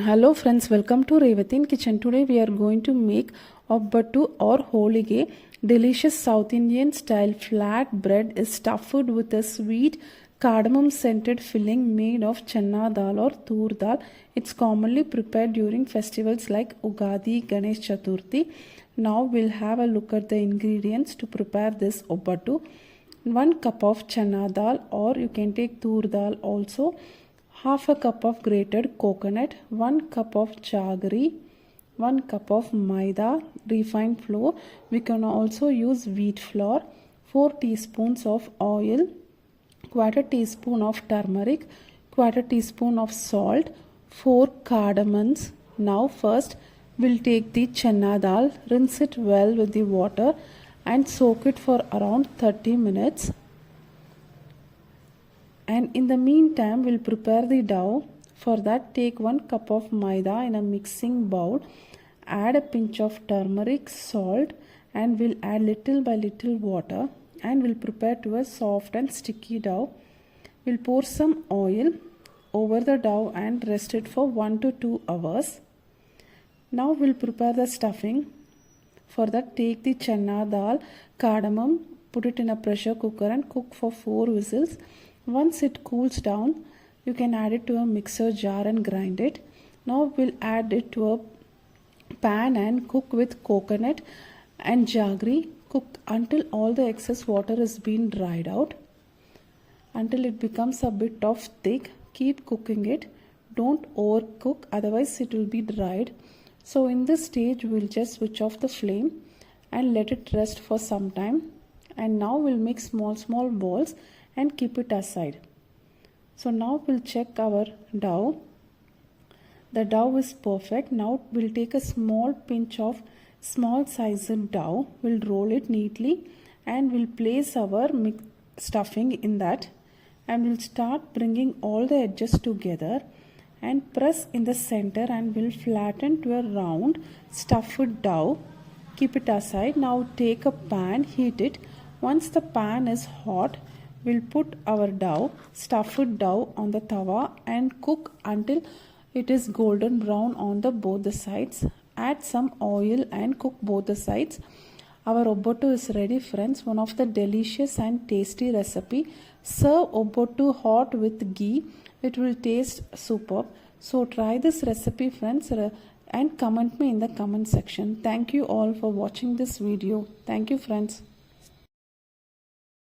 Hello friends, welcome to Revathi kitchen. Today we are going to make Obbattu or Holige. Delicious South Indian style flat bread is stuffed with a sweet cardamom scented filling made of channa dal or tur dal. It's commonly prepared during festivals like Ugadi, Ganesh Chaturthi. Now we'll have a look at the ingredients to prepare this Obbattu. 1 cup of channa dal, or you can take tur dal also. Half a cup of grated coconut, 1 cup of jaggery, 1 cup of maida, refined flour. We can also use wheat flour, 4 teaspoons of oil, quarter teaspoon of turmeric, quarter teaspoon of salt, 4 cardamoms. Now first we'll take the channa dal, rinse it well with the water and soak it for around 30 minutes. And in the meantime, we'll prepare the dough. For that, take 1 cup of maida in a mixing bowl. Add a pinch of turmeric, salt, and we'll add little by little water. And we'll prepare to a soft and sticky dough. We'll pour some oil over the dough and rest it for 1 to 2 hours. Now we'll prepare the stuffing. For that, take the channa dal, cardamom, put it in a pressure cooker and cook for 4 whistles. Once it cools down, you can add it to a mixer jar and grind it. Now we'll add it to a pan and cook with coconut and jaggery. Cook until all the excess water is being dried out. Until it becomes a bit of thick, keep cooking it. Don't overcook, otherwise it will be dried. So in this stage, we'll just switch off the flame and let it rest for some time. And now we'll make small balls and keep it aside. So now we'll check our dough. The dough is perfect. Now we'll take a small pinch of small sized dough. We'll roll it neatly and we'll place our stuffing in that. And we'll start bringing all the edges together and press in the center, and we'll flatten to a round stuffed dough. Keep it aside. Now take a pan, heat it. Once the pan is hot, we'll put our dough, stuffed dough, on the tawa and cook until it is golden brown on both the sides. Add some oil and cook both the sides. Our Obbattu is ready, friends. One of the delicious and tasty recipe. Serve Obbattu hot with ghee. It will taste superb. So try this recipe, friends, and comment me in the comment section. Thank you all for watching this video. Thank you, friends.